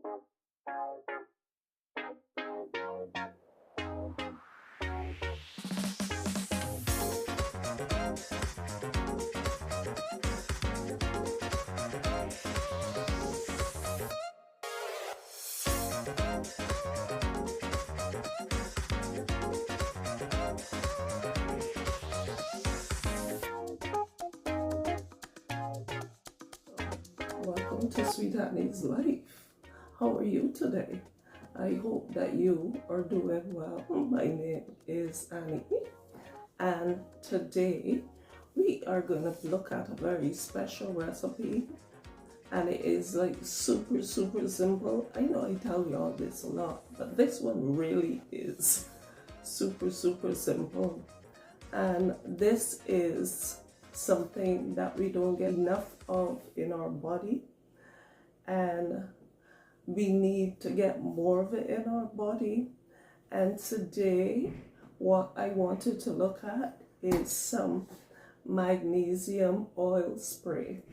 Welcome to Sweet Annie's Life. How are you today? I hope that you are doing well. My name is Annie, and today we are going to look at a very special recipe, and it is like super simple. I know I tell you all this a lot, but this one really is super simple, and this is something that we don't get enough of in our body, and we need to get more of it in our body. And today what I wanted to look at is some magnesium oil spray.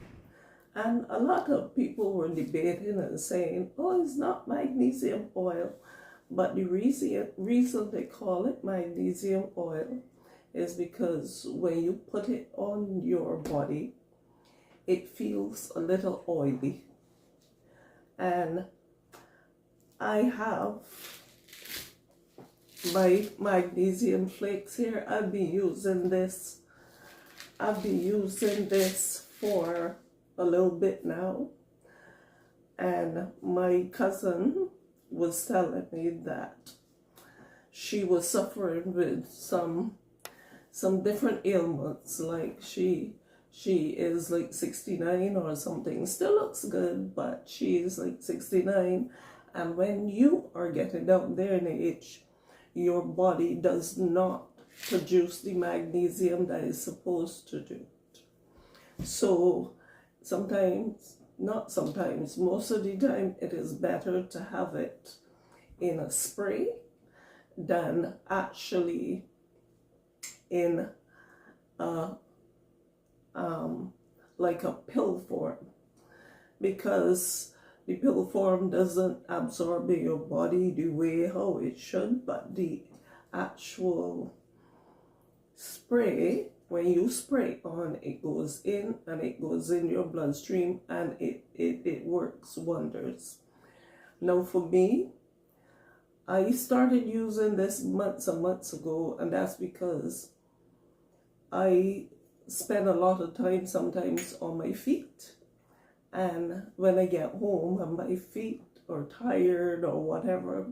And a lot of people were debating and saying, oh, it's not magnesium oil, but the reason they call it magnesium oil is because when you put it on your body, it feels a little oily. And I have my magnesium flakes here. I've been using this for a little bit now. And my cousin was telling me that she was suffering with some different ailments, like she is like 69 or something, still looks good, but she is like 69, and when you are getting down there in age, your body does not produce the magnesium that it's supposed to do. So most of the time, it is better to have it in a spray than actually in like a pill form, because the pill form doesn't absorb in your body the way how it should, but the actual spray, when you spray on, it goes in and it goes in your bloodstream, and it works wonders. Now for me, I started using this months and months ago, and that's because I spend a lot of time sometimes on my feet, and when I get home and my feet are tired or whatever,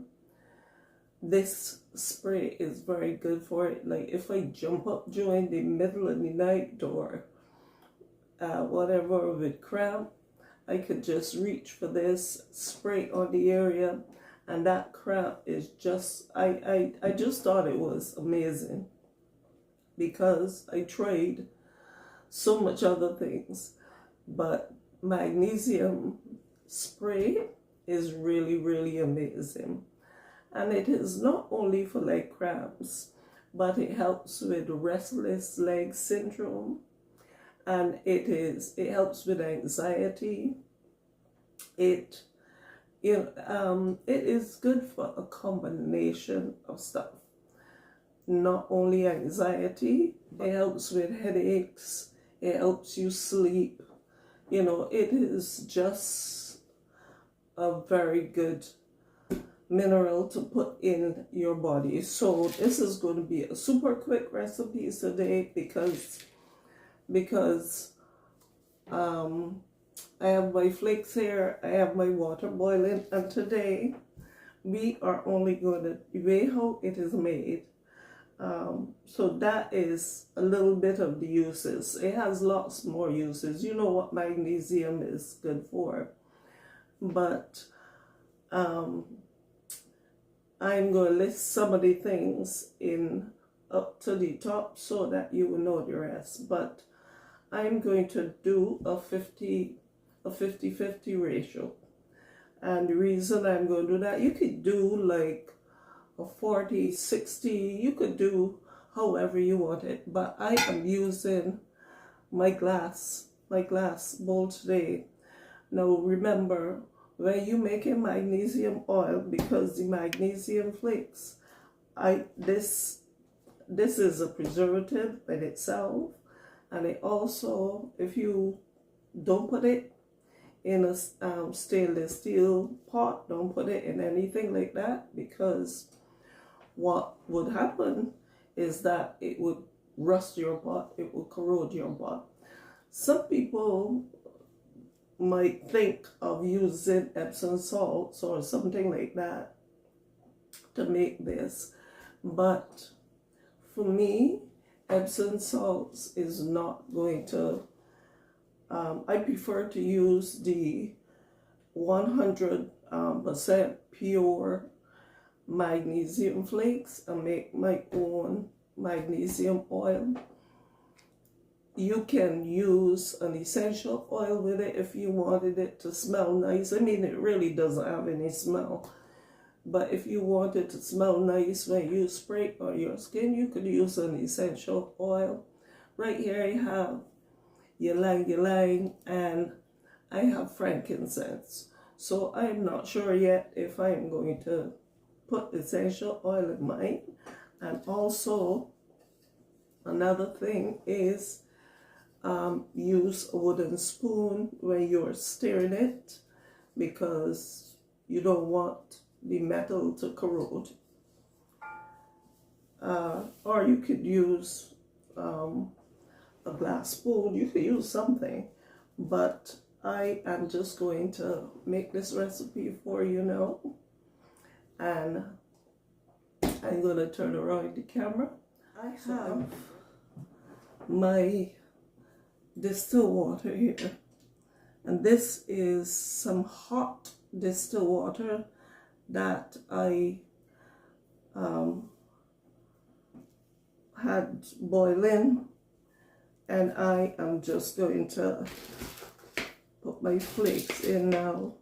this spray is very good for it. Like if I jump up during the middle of the night or whatever with cramp, I could just reach for this, spray on the area, and that cramp is just, I just thought it was amazing, because I tried so much other things, but magnesium spray is really amazing. And it is not only for leg cramps, but it helps with restless leg syndrome, and it helps with anxiety. It is good for a combination of stuff. Not only anxiety, it helps with headaches, it helps you sleep. You know, it is just a very good mineral to put in your body. So this is going to be a super quick recipe today, because I have my flakes here, I have my water boiling, and today we are only going to, the way how it is made. So that is a little bit of the uses. It has lots more uses. You know what magnesium is good for. But I'm going to list some of the things in up to the top so that you will know the rest. But I'm going to do a 50-50 ratio. And the reason I'm going to do that, you could do like a 40-60, you could do however you want it, but I am using my glass bowl today. Now remember, when you make a magnesium oil, because the magnesium flakes, this is a preservative in itself, and it also, if you don't put it in a stainless steel pot, don't put it in anything like that, because what would happen is that it would rust your pot, it would corrode your pot. Some people might think of using Epsom salts or something like that to make this, but for me, Epsom salts is not going to, I prefer to use the 100% pure magnesium flakes and make my own magnesium oil. You can use an essential oil with it if you wanted it to smell nice. I mean, it really doesn't have any smell. But if you want it to smell nice when you spray it on your skin, you could use an essential oil. Right here I have ylang ylang, and I have frankincense. So I'm not sure yet if I'm going to put essential oil in mine. And also, another thing is use a wooden spoon when you're stirring it, because you don't want the metal to corrode. Or you could use a glass spoon, you could use something, but I am just going to make this recipe for you now, and I'm going to turn around the camera. I have my distilled water here, and this is some hot distilled water that I had boiling, and I am just going to put my flakes in now.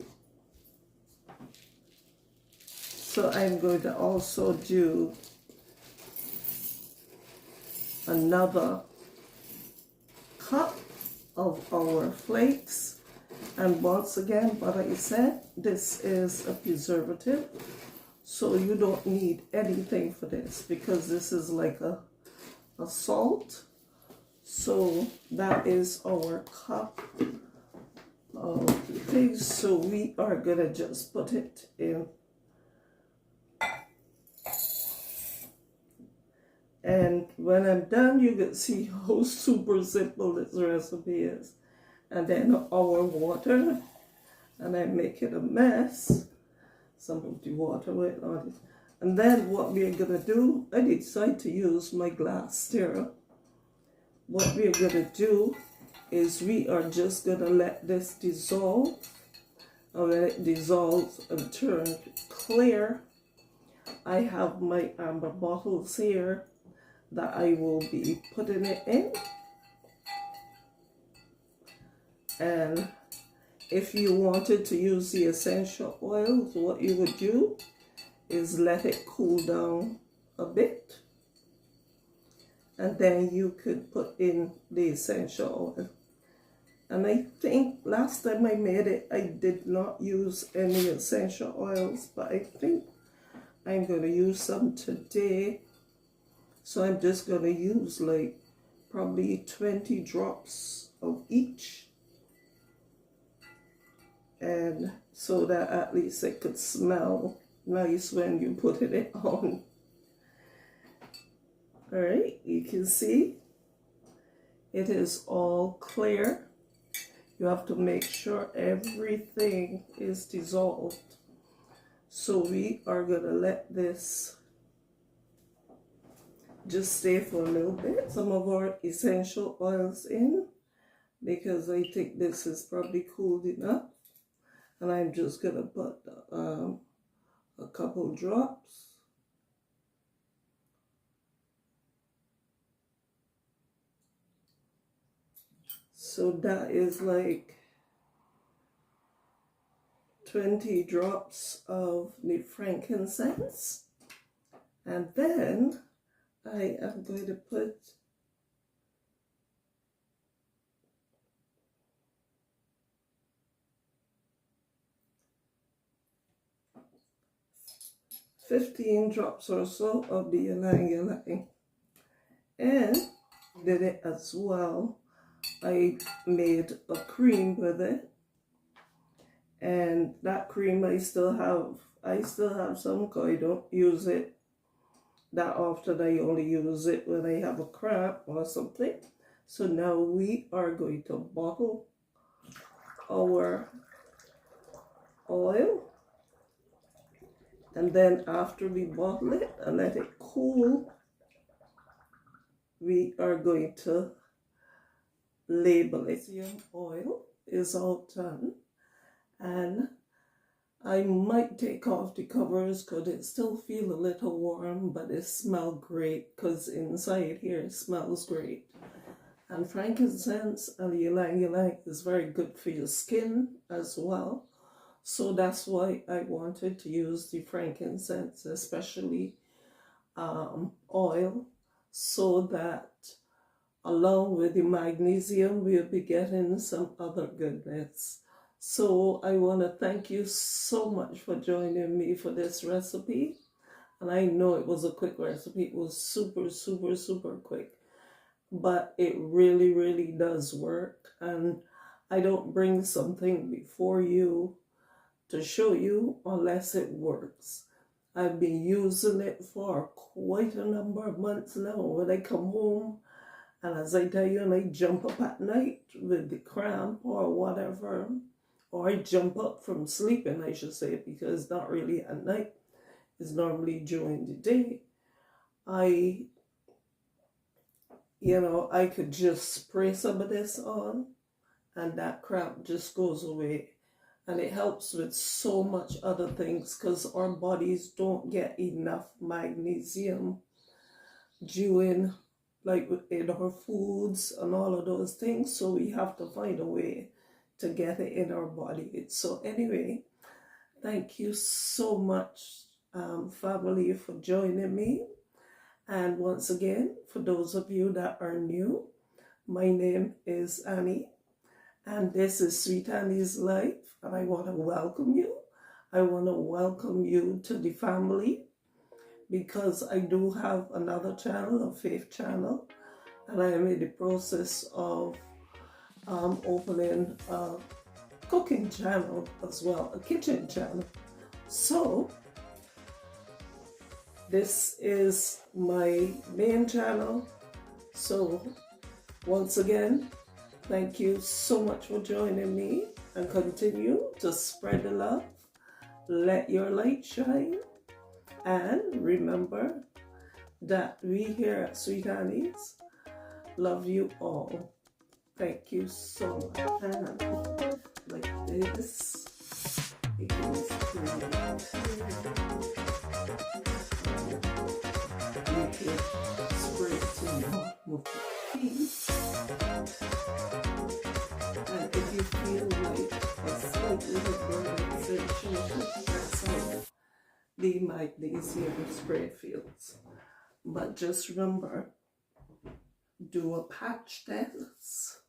So I'm going to also do another cup of our flakes. And once again, what I said, this is a preservative, so you don't need anything for this, because this is like a salt. So that is our cup of things. So we are gonna just put it in. And when I'm done, you can see how super simple this recipe is. And then our water, and I make it a mess. Some of the water went on it. And then what we're gonna do, I decided to use my glass stirrer. What we're gonna do is we are just gonna let this dissolve. And when it dissolves and turns clear, I have my amber bottles here that I will be putting it in. And if you wanted to use the essential oils, what you would do is let it cool down a bit, and then you could put in the essential oil. And I think last time I made it, I did not use any essential oils, but I think I'm going to use some today. So I'm just going to use like probably 20 drops of each, and so that at least it could smell nice when you put it on. All right, you can see it is all clear. You have to make sure everything is dissolved. So we are gonna let this just stay for a little bit. Some of our essential oils in, because I think this is probably cooled enough. And I'm just gonna put a couple drops. So that is like 20 drops of the frankincense. And then I am going to put 15 drops or so of the ylang ylang. And did it as well. I made a cream with it. And that cream I still have some, because I don't use it that often. I only use it when I have a cramp or something. So now we are going to bottle our oil, and then after we bottle it and let it cool, we are going to label it. Oil is all done, and I might take off the covers because it still feel a little warm, but it smells great because inside here it smells great. And frankincense and ylang ylang is very good for your skin as well. So that's why I wanted to use the frankincense, especially oil, so that along with the magnesium, we'll be getting some other goodness. So I want to thank you so much for joining me for this recipe. And I know it was a quick recipe. It was super, super, super quick. But it really, really does work. And I don't bring something before you to show you unless it works. I've been using it for quite a number of months now. When I come home, and as I tell you, and I jump up at night with the cramp or whatever, or I jump up from sleeping, I should say, because it's not really at night, it's normally during the day. I could just spray some of this on, and that cramp just goes away. And it helps with so much other things, because our bodies don't get enough magnesium during, like in our foods and all of those things. So we have to find a way to get it in our body. So anyway, thank you so much, family, for joining me. And once again, for those of you that are new, my name is Annie, and this is Sweet Annie's Life, and I want to welcome you. I want to welcome you to the family, because I do have another channel, a faith channel, and I am in the process of opening a cooking channel as well, a kitchen channel. So this is my main channel. So once again, thank you so much for joining me, and continue to spread the love. Let your light shine. And remember that we here at Sweet Annie's love you all. Thank you so much. And like this, it is pretty. You can spray it to your feet. And if you feel like a slight little burning sensation, that's how the magnesium spray feels. But just remember, do a patch test